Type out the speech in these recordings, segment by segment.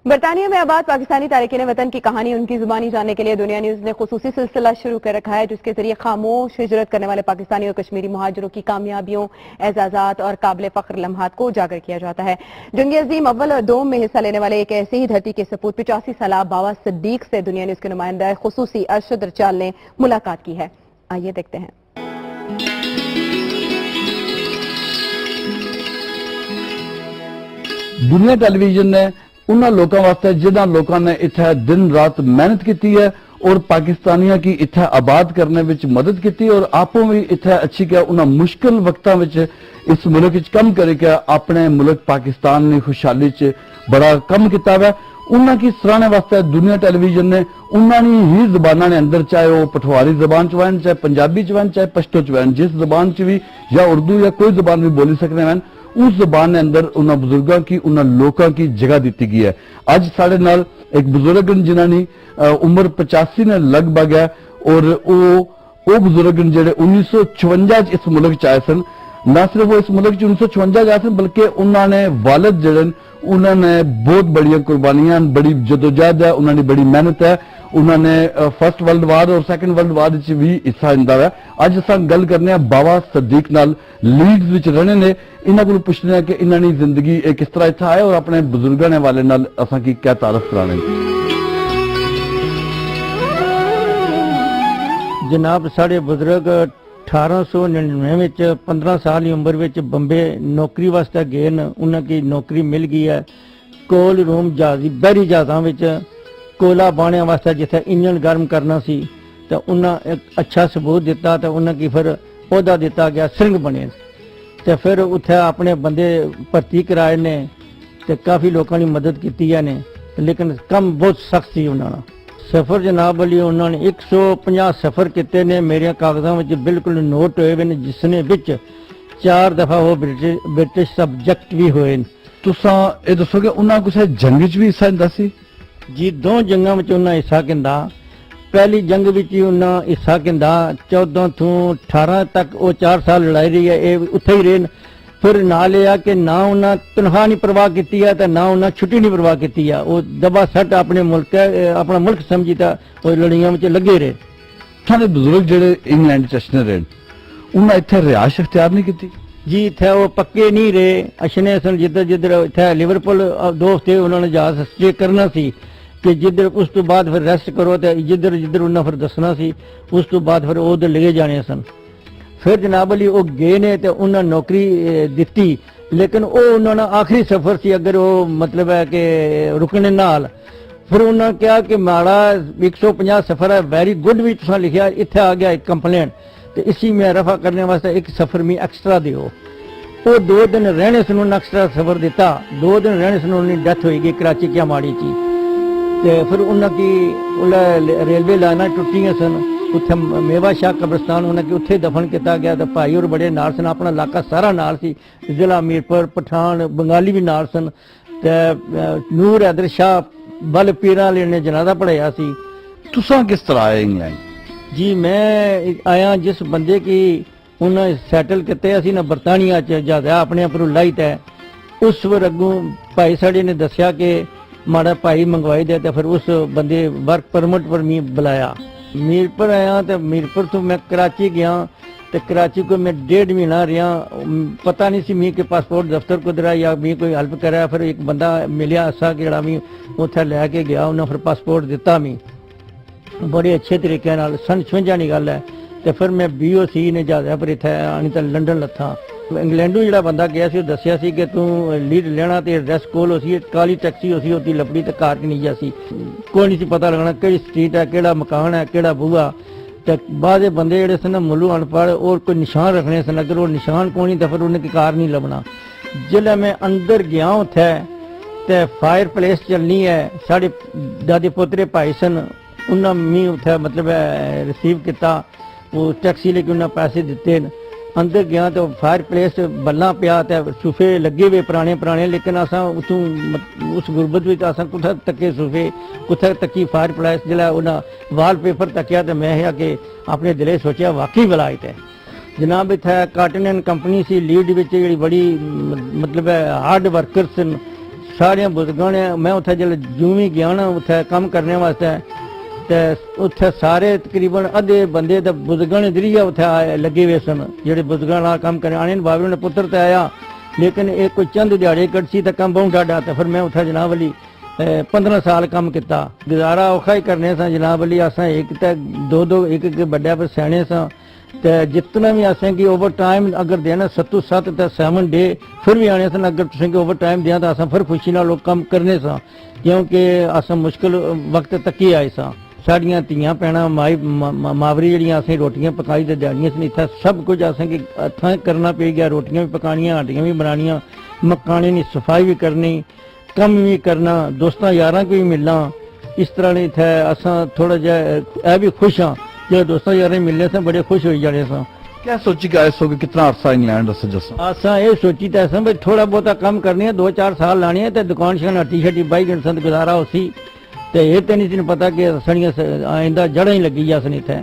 बरतानिया में आबाद पाकिस्तानी तारिकीन वतन की कहानी उनकी जुबानी जानने के लिए दुनिया न्यूज ने खुसूसी सिलसिला शुरू कर रखा है, जिसके जरिए खामोश हिजरत करने वाले पाकिस्तानी और कश्मीरी मुहाजिरों की कामयाबियों, एजाजात और काबिल फख्र लम्हात को उजागर किया जाता है। जंग अजीम अव्वल और दोम में हिस्सा लेने वाले एक ऐसे ही धरती के सपूत 85 साल बाबा सिद्दीक से दुनिया न्यूज के नुमाइंदा खुसूसी अरशद रचाल ने मुलाकात की है। आइए देखते हैं। दुनिया टेलीविजन ने उन्होंने लोगों वास्ते जिन्हों लोगों ने इत्थे दिन रात मेहनत की है और पाकिस्तानियों की इत्थे आबाद करने में मदद की और आपो भी इत्थे अच्छी क्या उन्होंने मुश्किल वक्तों में इस मुल्क कम करके अपने मुल्क पाकिस्तान की खुशहाली च बड़ा कम किया है। उन्होंने की सराहने वास्ते दुनिया टेलीविजन ने उन्होंने ही जबाना ने अंदर, चाहे वो पठवारी जबान च वहन, चाहे पंजाबी च वहन, चाहे पश्तो च वहन, जिस जबान च भी या उर्दू या कोई जबान भी बोली सकते हैं, उस जबान ने अंदर उन्होंने बुजुर्गों की उन्होंने लोगों की जगह दी गई है। अज साढ़े नाल एक बुजुर्ग जिन्होंने उम्र 85 ने लगभग है और वो बुजुर्ग जेडे 1954 इस मुल्क च आए सन। न सिर्फ वो इस मुल्क 1954 आए सन बल्कि उन्होंने वालिद जेडे उन्होंने बहुत बड़ी कुर्बानियां, बड़ी जदोजहद है, उन्होंने बड़ी मेहनत है। उन्होंने फर्स्ट वर्ल्ड वार और सैकेंड वर्ल्ड वार भी हिस्सा लिया है। अज अस गल करने बाबा सिद्दीक नाल लीड्स विच रहने ने, इन्हों को पूछने हैं कि इन्होंने जिंदगी किस तरह इतना आए और अपने बुजुर्गों ने वाले नाल असां की क्या तारफ कराने। जनाब साढ़े बुजुर्ग 1899 में 15 साल की उम्र में बंबे नौकरी वास्ते गए न। उन्होंने नौकरी मिल गई है कोल रूम जहाजी बहरी जहाज़ों में कोला बाने वास्ते, जिथे इंजन गर्म करना सी तो उन्हें एक अच्छा सबूत दिता तो उन्हें फिर अहदा दिता गया सिंह बने। तो फिर उत्थे अपने बंदे भर्ती कराए ने तो काफ़ी लोगों की मदद की है ने, लेकिन कम बहुत सख्त सी उन्होंने। सफ़र जनाब अली उन्होंने 150 सफ़र किए ने, मेरे कागज़ों में बिल्कुल नोट हुए ने, जिसने विच 4 दफ़ा वो ब्रिटिश सब्जैक्ट भी हुए। तुसां ये दसो कि उन्होंने कुछ जंग च भी हिस्सा लिया सी? जी 2 जंगों में उन्हें हिस्सा किया। पहली जंग विच उन्हें हिस्सा किया 14 तो 18 तक, वो 4 साल लड़ाई रही है, ये उत्थे ही रहे। फिर ना लिया कि ना उन्हें तनख्वाह नहीं परवाह की है तो ना उन्हें छुट्टी नहीं परवाह की है। वो दबा सट अपने मुल्क अपना मुल्क समझी था वो लड़ाइयों में लगे रहे। सारे बुजुर्ग जेडे इंग्लैंड चने रहे उन्हें इत्थे रिहायश इख्तियार नहीं की? जी इत्थे वो पक्के नहीं रहे, अशने सन जिधर जिधर इत्थे लिवरपूल दोस्त थे उन्होंने जहाज स्टे करना सी कि जिधर उस तो बाद फिर रेस्ट करो तो जिधर जिधर उन्हें फिर दसना सी, उस तो बाद फिर उधर लगे जाने सन। फिर जनाब अली वो गए ने तो उन्हें नौकरी दी, लेकिन वो उन्होंने आखिरी सफर सी अगर वो मतलब है कि रुकने नाल फिर उन्होंने कहा कि माड़ा 150 सफर है, वेरी गुड भी तुसा लिखा, इत्थे आ गया एक कंप्लेंट तो इसी में रफा करने वास्ते एक सफर में एक्स्ट्रा दियो। वो 2 दिन रहने से उन्होंने एक्स्ट्रा सफर दिता, 2 दिन रहने से उन्होंने डेथ होगी कराची क्या माड़ी थी। तो फिर उन्होंने रेलवे लाइना टुटियां सन, उत्थे मेवा शाह कब्रिस्तान उन्हें उत्थे दफन किया गया। तो भाई और बड़े नाल सन, अपना इलाका सारा नाल सी, जिला मीरपुर पठान बंगाली भी नाल सन। तो नूर हैदर शाह बल पीरा ने जनाजा पढ़ाया सी। तुसां किस तरह आए इंग्लैंड? जी मैं आया जिस बंदे की उन्हें सैटल किते असी ना बरतानिया च ज्यादा अपने पर लाई तै, उस वर अगों भाई साढ़े ने दसिया कि माड़ा भाई मंगवाई दे, तो फिर उस बंदे वर्क परमिट पर मी बुलाया। मीरपुर आया तो मीरपुर तो मैं कराची गया तो कराची को मैं 1.5 महीना रहा, पता नहीं सी मी के पासपोर्ट दफ्तर कुदरा या मी कोई हेल्प करा। फिर एक बंदा मिलिया असा कि मी उत्थे लैके गया, उन्हें फिर पासपोर्ट दिता मी बड़े अच्छे तरीके नाल। सन 56 की गल है। तो फिर मैं BOC ने ज्यादा पर इत्थे आनी तो लंडन लथा। इंग्लैंडों जो बंदा गया सी दसिया सी कि तू लीड लेना तो एड्रैस कोल हो सी, काली टैक्सी हो सी, होती लपड़ी तो कार नहीं जा सी, कोई नहीं सी पता लगना कि स्ट्रीट है, कि मकान है, कि बूहा। तो बाद बंदे जोड़े सन मुल्लू अनपढ़ और कोई निशान रखने सन, अगर वो निशान को नहीं तो फिर उन्हें कार नहीं लभना। जिसलै मैं अंदर गया उत्थे तो फायर प्लेस चलनी है, साढ़े दादे पोतरे भाई सन, उन्हें मी उत्थे मतलब रिसीव किया। वो टैक्सी लेके उन्हें पैसे दिते। अंदर गया तो फायर प्लेस बल्ला पिया तो सोफे लगे हुए पुराने पुराने, लेकिन असा उस गुरबत में असा कुत्थे तके सोफे, कुत्थे तकी फायर प्लेस। जिला उन्हें वाल पेपर तकिया तो मैं कि अपने दिले सोचा वाकई विलायत है। जनाब इत्थे काटन एंड कंपनी सी लीड विच जी बड़ी मतलब हार्ड वर्कर सन, ਸਾਰਿਆਂ ਬਜ਼ੁਰਗਾਂ ਨੇ ਮੈਂ ਉੱਥੇ ਜਦੋਂ ਜਿਉਂ ਵੀ ਗਿਆ ਨਾ ਉੱਥੇ ਕੰਮ ਕਰਨੇ ਵਾਸਤੇ ਤੇ ਉੱਥੇ ਸਾਰੇ ਤਕਰੀਬਨ ਅੱਧੇ ਬੰਦੇ ਤੇ ਬਜ਼ੁਰਗਾਂ ਨੇ ਦਰੀਆ ਉੱਥੇ ਲੱਗੇ ਹੋਏ ਸਨ ਜਿਹੜੇ ਬਜ਼ੁਰਗਾਂ ਨਾਲ ਕੰਮ ਕਰਨ ਆਣੇ ਬਾਬੇ ਨੇ ਪੁੱਤਰ ਤੇ ਆਇਆ ਲੇਕਿਨ ਇਹ ਕੋਈ ਚੰਦ ਦਿਹਾੜੇ ਕੱਢੀ ਤਾਂ ਕੰਮ ਬਹੁਤ ਡਾਡਾ ਤੇ ਫਿਰ ਮੈਂ ਉੱਥੇ ਜਨਾਬ ਅਲੀ 15 ਸਾਲ ਕੰਮ ਕੀਤਾ ਗੁਜ਼ਾਰਾ ਔਖਾ ਹੀ ਕਰਨੇ ਸਾਂ ਜਨਾਬ ਅਲੀ ਅਸਾਂ ਇੱਕ ਤੇ ਦੋ ਇੱਕ ਵੱਡਾ ਪਰ ਸਿਆਣੇ ਸਾਂ ਤੇ ਜਿਤਨਾ ਵੀ ਅਸਾਂ ਕਿ ਓਵਰ ਟਾਈਮ ਅਗਰ ਦੇਣਾ 7 ਤੇ 7 ਡੇ ਫਿਰ ਵੀ ਆਣੇ ਸਨ ਅਗਰ ਤੁਸੀਂ ਕਿ ਓਵਰ ਟਾਈਮ ਦਿਆਂ ਤਾਂ ਅਸਾਂ ਫਿਰ ਖੁਸ਼ੀ ਨਾਲ ਲੋਕ ਕੰਮ ਕਰਨੇ ਸਾਂ ਕਿਉਂਕਿ ਅਸਾਂ ਮੁਸ਼ਕਲ ਵਕਤ ਤੱਕ ਹੀ ਆਏ ਸਾਂ ਸਾਡੀਆਂ ਧੀਆਂ ਪੈਣਾ ਮਾਵਰੀ ਜਿਹੜੀਆਂ ਅਸੀਂ ਰੋਟੀਆਂ ਪਕਾਈ ਤੇ ਦਿਹਾੜੀਆਂ ਸੀ ਇੱਥੇ ਸਭ ਕੁਝ ਅਸਾਂ ਕਿ ਹੱਥਾਂ ਕਰਨਾ ਪੈ ਗਿਆ ਰੋਟੀਆਂ ਵੀ ਪਕਾਣੀਆਂ ਆਟੀਆਂ ਵੀ ਬਣਾਉਣੀਆਂ ਮਕਾਣੇ ਦੀ ਸਫਾਈ ਵੀ ਕਰਨੀ ਕੰਮ ਵੀ ਕਰਨਾ ਦੋਸਤਾਂ ਯਾਰਾਂ को भी मिलना इस तरह नहीं था असा थोड़ा जा ए भी खुश हाँ जो दोस्तों यार मिलने से बड़े खुश हो जाने सा क्या सोची कि आए सो कितना अरसा इंग्लैंड रस जैसा असा ये सोची था ऐसा भाई थोड़ा बहुत काम करनी है 2-4 साल लानी है तो दुकान शान हट्टी शट्टी बाई घंटे संत गुजारा उसी तो ये तो नहीं पता कि सड़ियां आइंदा जड़ा ही लगी जा सनी थे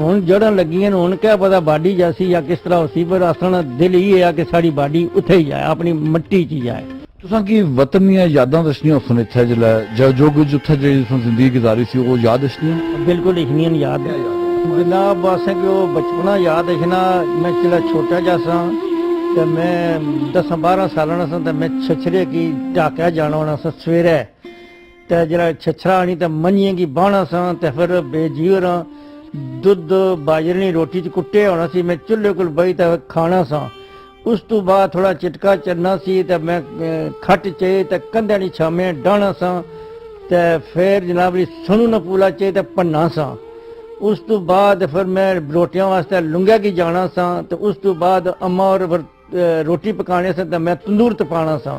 हूँ जड़ा लगी हैं हूँ क्या पता बाडी जैसी या किस तरह उसी पर असल दिल ये है कि साड़ी बाडी उथे ही जाए अपनी मट्टी च जाए तुसां की वतन ਦੀਆਂ ਯਾਦਾਂ ਦੱਸਣੀਆਂ ਸੁਣ ਇੱਥੇ ਜਿਹੜਾ ਜੋ ਕੁਝ ਉੱਥੇ ਜਿਹੜੀ ਤੁਸੀਂ ਜ਼ਿੰਦਗੀ ਗੁਜ਼ਾਰੀ ਸੀ ਉਹ ਯਾਦ ਦੱਸਣੀਆਂ बिल्कुल लिखनियां याद है जनाब असें कि वो बचपना याद रखना मैं चला छोटा जा सा ते मैं 10-12 साल ना सा ते मैं छछरे की ढाका जाना होना सा सवेरे ते जरा छछरा आनी ते मनिए की बाणा सा ते फिर बेजीवर दुध बाजरे रोटी च कुट्टे होना सी मैं चुल्हे कोल बही ते खाना सा उस तो बाद थोड़ा चिटका चलना सी ते मैं खट चे ते कंधे नी छामे डाना सा ते फिर जनाब सुनू न पूला चे ते भन्ना सा उस तो बाद फिर मैं रोटियां वास्ते लुंगे की जाना सा ते उस तो बाद अम्मा और रोटी पकाने से ते मैं तंदूर तपाना सा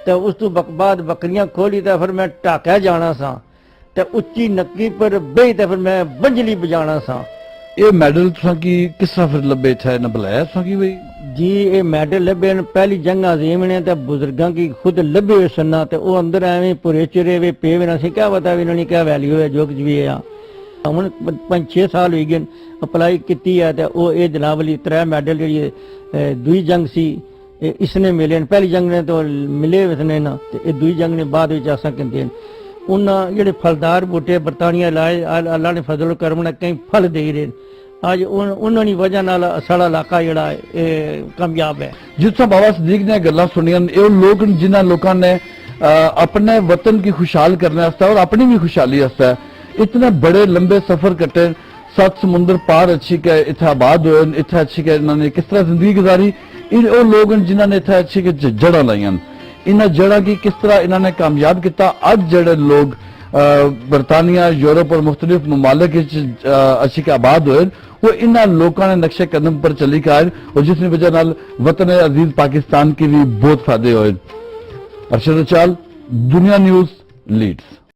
ते उस तो बाद बकरियां खोली ते फिर मैं ढाका जाना सा ते उच्ची नक्की पर बेही ते फिर मैं बंजली बजाना सा ਇਹ ਮੈਡਲ ਤੁਸਾਂ ਕੀ ਕਿਸ ਤਰ੍ਹਾਂ ਫਿਰ ਲੱਭੇ ਇੱਥੇ ਨਾ ਬੁਲਾਇਆ ਤੁਸਾਂ ਕੀ ਬਈ जी ये मेडल लभे पहली जंग अजीम ने तो बुजुर्गों की खुद लभे हुए सन्ना तो वो अंदर एवं पुरे चिरे वे पे ना सी क्या पता भी इन्होंने क्या वैल्यू है जो कुछ भी है हूँ 5-6 साल हो गए अप्लाई की है तो वो ये जनाब अली 3 मैडल जी दूई जंग सी इसने मिले पहली जंग ने तो मिले इसने ना ये दूई जंग ने बाद में असा कहते हैं उन्होंने ਜਿਹੜੇ फलदार बूटे बरतानिया लाए अल्लाह ने फजल करम ने कई फल दे रहे आज ਉਹਨਾਂ ਦੀ ਵਜ੍ਹਾ ਨਾਲ ਸਾਡਾ ਇਲਾਕਾ ਜਿਹੜਾ ਇਹ ਕਾਮਯਾਬ ਹੈ ਜਿਸ ਤਰ੍ਹਾਂ ਬਾਬਾ ਸਦੀਕ ਨੇ ਗੱਲਾਂ ਸੁਣੀਆਂ ਇਹ ਲੋਕ ਜਿਨ੍ਹਾਂ ਲੋਕਾਂ ਨੇ अपने वतन की खुशहाल करने वास्ते और अपनी भी खुशहाली वास्ते इतने बड़े लंबे सफर कटे 7 समुंदर पार अच्छी के इत्थे आबाद होए इत्थे अच्छी के इन्होंने किस तरह जिंदगी गुजारी वो लोग जिन्होंने इत्थे अच्छी के जड़ा लाइया इन्हें जड़ा की किस तरह इन्होंने कामयाब किया अज जड़े लोग बरतानिया यूरोप और मुख्तलिफ ममालिक अच्छी के आबाद हुए वो इन्होंने लोगों ने नक्शे कदम पर चली के आए और जिसकी वजह नाल वतन अजीज पाकिस्तान की भी बहुत फायदे हुए। अरशद चाल, दुनिया न्यूज़, लीड्स।